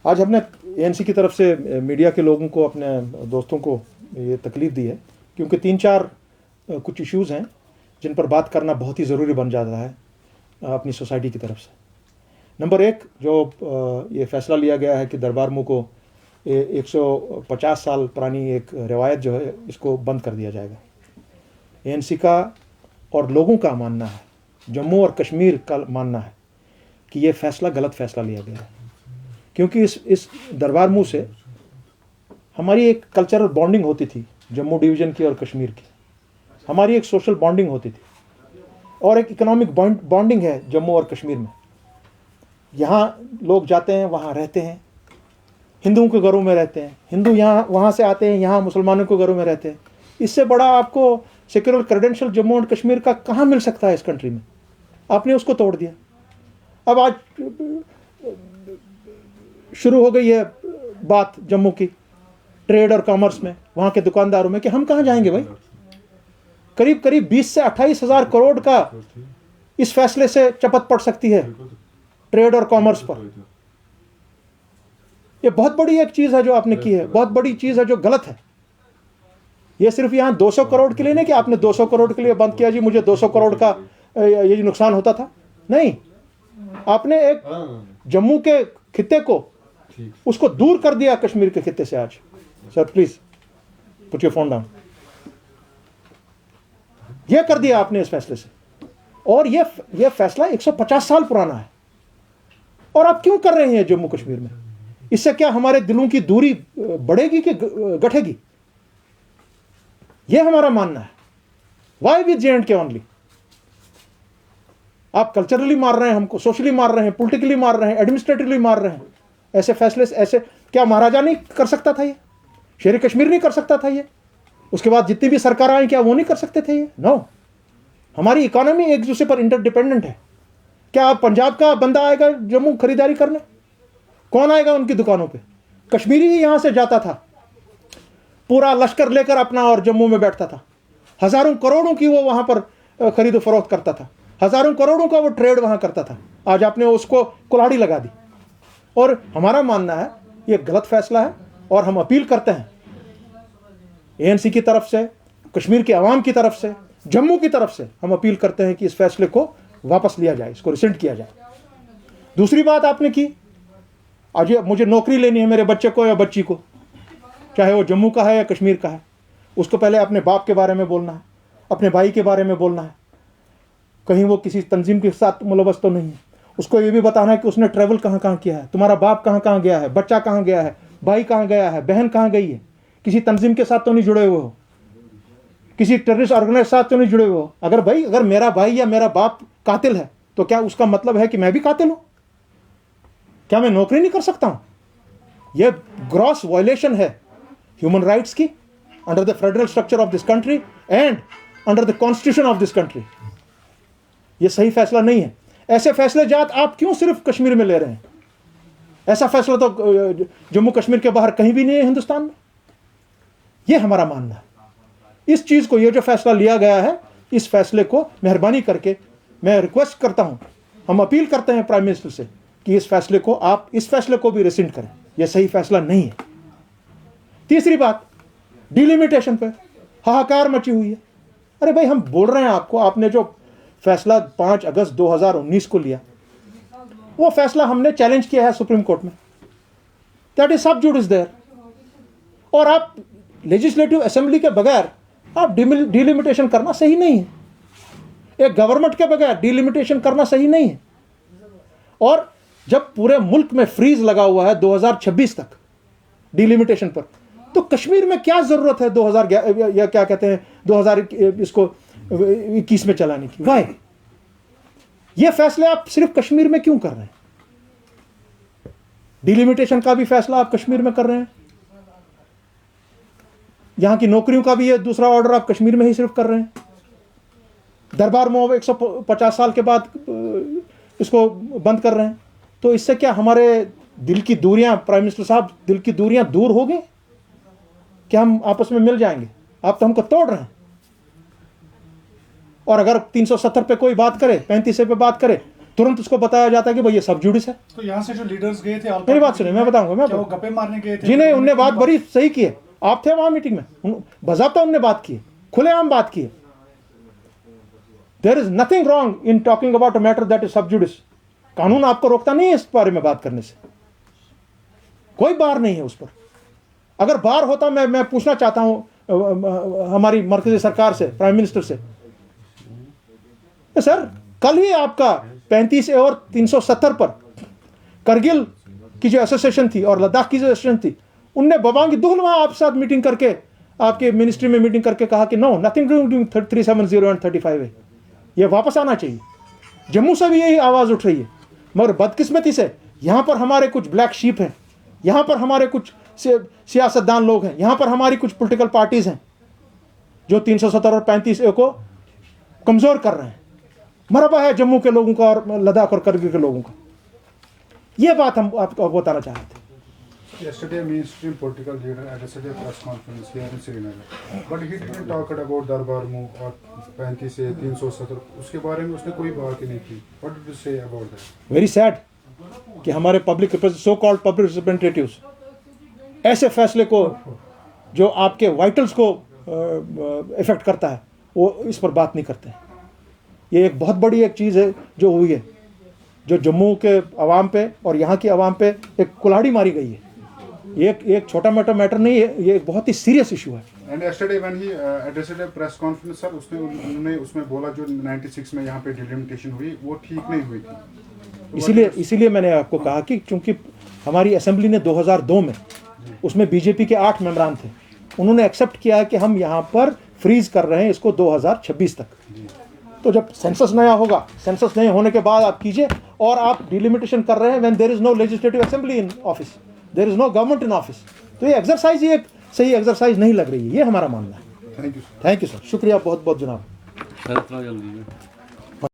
आज हमने एएनसी की तरफ से मीडिया के लोगों को, अपने दोस्तों को ये तकलीफ़ दी है क्योंकि 3-4 कुछ इश्यूज़ हैं जिन पर बात करना बहुत ही ज़रूरी बन जाता है अपनी सोसाइटी की तरफ से। नंबर 1, जो ये फैसला लिया गया है कि दरबार मूव को 150 साल पुरानी एक रिवायत जो है इसको बंद कर दिया जाएगा। एएनसी का और लोगों का मानना है, जम्मू और कश्मीर का मानना है कि ये फैसला गलत फैसला लिया गया है, क्योंकि इस दरबार मूव से हमारी एक कल्चरल बॉन्डिंग होती थी, जम्मू डिवीज़न की और कश्मीर की। हमारी एक सोशल बॉन्डिंग होती थी और एक इकोनॉमिक बॉन्डिंग है जम्मू और कश्मीर में। यहाँ लोग जाते हैं, वहाँ रहते हैं, हिंदुओं के घरों में रहते हैं, हिंदू यहाँ वहाँ से आते हैं, यहाँ मुसलमानों के घरों में रहते हैं। इससे बड़ा आपको सेक्युलर क्रेडेंशियल जम्मू और कश्मीर का कहाँ मिल सकता है इस कंट्री में? आपने उसको तोड़ दिया। अब आज शुरू हो गई है बात जम्मू की, ट्रेड और कॉमर्स में, वहाँ के दुकानदारों में, कि हम कहाँ जाएंगे भाई? करीब करीब 20 से 28 हज़ार करोड़ का इस फैसले से चपत पड़ सकती है ट्रेड और कॉमर्स पर। ये बहुत बड़ी एक चीज़ है जो आपने की है, बहुत बड़ी चीज़ है जो गलत है। ये सिर्फ यहाँ 200 करोड़ के लिए नहीं कि आपने 200 करोड़ के लिए बंद किया जी, मुझे 200 करोड़ का ये नुकसान होता था, नहीं। आपने एक जम्मू के खित्ते को, उसको दूर कर दिया कश्मीर के खित्ते से। आज sir please put your phone down. ये कर दिया आपने इस फैसले से, और ये फैसला 150 साल पुराना है। और आप क्यों कर रहे हैं जम्मू कश्मीर में? इससे क्या हमारे दिलों की दूरी बढ़ेगी कि घटेगी? यह हमारा मानना है। Why with J&K only? आप कल्चरली मार रहे हैं हमको, सोशली मार रहे हैं, पॉलिटिकली मार रहे हैं, एडमिनिस्ट्रेटिवली मार रहे हैं। ऐसे फैसले ऐसे क्या महाराजा नहीं कर सकता था? ये शेर कश्मीर नहीं कर सकता था? ये उसके बाद जितनी भी सरकार आई क्या वो नहीं कर सकते थे? ये नो। हमारी इकोनॉमी एक दूसरे पर इंटरडिपेंडेंट है। क्या पंजाब का बंदा आएगा जम्मू खरीदारी करने? कौन आएगा उनकी दुकानों पे? कश्मीरी ही यहां से जाता था, पूरा लश्कर लेकर अपना, और जम्मू में बैठता था। हजारों करोड़ों की वो वहां पर खरीदो फरोख्त करता था, हजारों करोड़ों का वो ट्रेड वहां करता था। आज आपने उसको कुल्हाड़ी लगा दी। और हमारा मानना है ये गलत फैसला है, और हम अपील करते हैं एएनसी की तरफ से, कश्मीर के अवाम की तरफ से, जम्मू की तरफ से हम अपील करते हैं कि इस फैसले को वापस लिया जाए, इसको रिसेंट किया जाए। दूसरी बात आपने की, आज मुझे नौकरी लेनी है मेरे बच्चे को या बच्ची को, चाहे वो जम्मू का है या कश्मीर का है, उसको पहले अपने बाप के बारे में बोलना है, अपने भाई के बारे में बोलना है, कहीं वो किसी तंजीम के साथ मुलव्वस तो नहीं है। उसको ये भी बताना है कि उसने ट्रैवल कहाँ कहाँ किया है, तुम्हारा बाप कहाँ कहाँ गया है, बच्चा कहाँ गया है, भाई कहाँ गया है, बहन कहाँ गई है, किसी तंजीम के साथ तो नहीं जुड़े हुए हो, किसी टेररिस्ट ऑर्गेनाइज के साथ तो नहीं जुड़े हुए हो। अगर मेरा भाई या मेरा बाप कातिल है तो क्या उसका मतलब है कि मैं भी कातिल हूं? क्या मैं नौकरी नहीं कर सकता हूं? यह ग्रॉस वायलेशन है ह्यूमन राइट्स की, under the federal structure of this country and under the constitution of this country. यह सही फैसला नहीं है। ऐसे फैसले जात आप क्यों सिर्फ कश्मीर में ले रहे हैं? ऐसा फैसला तो जम्मू कश्मीर के बाहर कहीं भी नहीं है हिंदुस्तान में। यह हमारा मानना है। इस चीज को, यह जो फैसला लिया गया है, इस फैसले को मेहरबानी करके मैं रिक्वेस्ट करता हूं, हम अपील करते हैं प्राइम मिनिस्टर से कि इस फैसले को भी रिसेंट करें। यह सही फैसला नहीं है। तीसरी बात, डिलिमिटेशन पे हाहाकार मची हुई है। अरे भाई, हम बोल रहे हैं आपको, आपने जो फैसला 5 अगस्त 2019 को लिया, वो फैसला हमने चैलेंज किया है सुप्रीम कोर्ट में। That is sub जुडिस there. और आप लेजिस्लेटिव असेंबली के बगैर आप डिलिमिटेशन करना सही नहीं है। एक गवर्नमेंट के बगैर डिलिमिटेशन करना सही नहीं है। और जब पूरे मुल्क में फ्रीज लगा हुआ है 2026 तक डिलिमिटेशन पर, तो कश्मीर में क्या जरूरत है 2021 में चलाने की? वाई? ये फैसले आप सिर्फ कश्मीर में क्यों कर रहे हैं? डिलिमिटेशन का भी फैसला आप कश्मीर में कर रहे हैं, यहां की नौकरियों का भी ये दूसरा ऑर्डर आप कश्मीर में ही सिर्फ कर रहे हैं। दरबार मूव 150 साल के बाद इसको बंद कर रहे हैं। तो इससे क्या हमारे दिल की दूरियां, प्राइम मिनिस्टर साहब, दिल की दूरियां दूर हो गई? क्या हम आपस में मिल जाएंगे? आप तो हमको तोड़ रहे हैं। और अगर 370 पे कोई बात करे, 35 पे बात करे, तुरंत उसको बताया जाता है कि भाई ये सब जुडिस है। तो यहाँ से जो लीडर्स गए थे मेरी बात सुनिए, मैं बताऊंगा। क्या वो गप्पे मारने गए थे? जी नहीं, उनने बात बड़ी सही की है। आप थे वहां मीटिंग में, बजाबता उनने बात की है, खुलेआम बात की है। There is nothing wrong in talking about a matter that is sub judice. कानून आपको रोकता नहीं है इस बारे में बात करने से, कोई बार नहीं है उस पर। अगर बार होता, मैं पूछना चाहता हूं हमारी मरकजी सरकार से, प्राइम मिनिस्टर से, सर कल ही आपका 35A और 370 पर करगिल की जो एसोसिएशन थी और लद्दाख की जो एसोसिएशन थी, उनने बबांगी दुगल वहां आपके साथ मीटिंग करके, आपके मिनिस्ट्री में मीटिंग करके कहा कि no, nothing doing 370 and 35A, ये वापस आना चाहिए। जम्मू से भी यही आवाज उठ रही है, मगर बदकिस्मती से यहां पर हमारे कुछ ब्लैक शीप हैं, यहां पर हमारे कुछ सियासतदान लोग हैं, यहां पर हमारी कुछ पॉलिटिकल पार्टीज हैं जो 370 और 35A को कमजोर कर रहे हैं। मरबा है जम्मू के लोगों का और लद्दाख और करगिल के लोगों का। ये बात हम आपको बताना चाहते थे। Yesterday, mainstream political leader addressed a press conference here in Srinagar, but he didn't talk about Darbar move और 35A 370, उसके बारे में उसने कोई बात ही नहीं की। What did you say about that? Very sad कि हमारे public so called public representatives ऐसे फैसले को जो आपके वाइटल्स को इफेक्ट करता है, वो इस पर बात नहीं करते हैं। ये एक बहुत बड़ी एक चीज़ है जो हुई है, जो जम्मू के अवाम पे और यहाँ की अवाम पे एक कुल्हाड़ी मारी गई है। ये एक छोटा मोटा मैटर नहीं है, ये एक बहुत ही सीरियस इशू है। And yesterday when he addressed a press conference, sir उन्होंने उसमें बोला जो 96 में यहाँ पे डिलिमिटेशन हुई वो ठीक नहीं हुई थी। इसीलिए मैंने आपको कहा कि चूंकि हमारी असेंबली ने 2002 में उसमें बीजेपी के 8 मेंबरान थे, उन्होंने एक्सेप्ट किया है कि हम यहाँ पर फ्रीज कर रहे हैं इसको 2026 तक। तो जब सेंसस नया होगा, सेंसस नए होने के बाद आप कीजिए, और आप डिलिमिटेशन कर रहे हैं when there is no legislative assembly in office, there is no government in office. तो ये एक्सरसाइज ही एक सही एक्सरसाइज नहीं लग रही है, ये हमारा मानना है। थैंक यू सर, शुक्रिया बहुत बहुत जनाब। सर इतना जल्दी में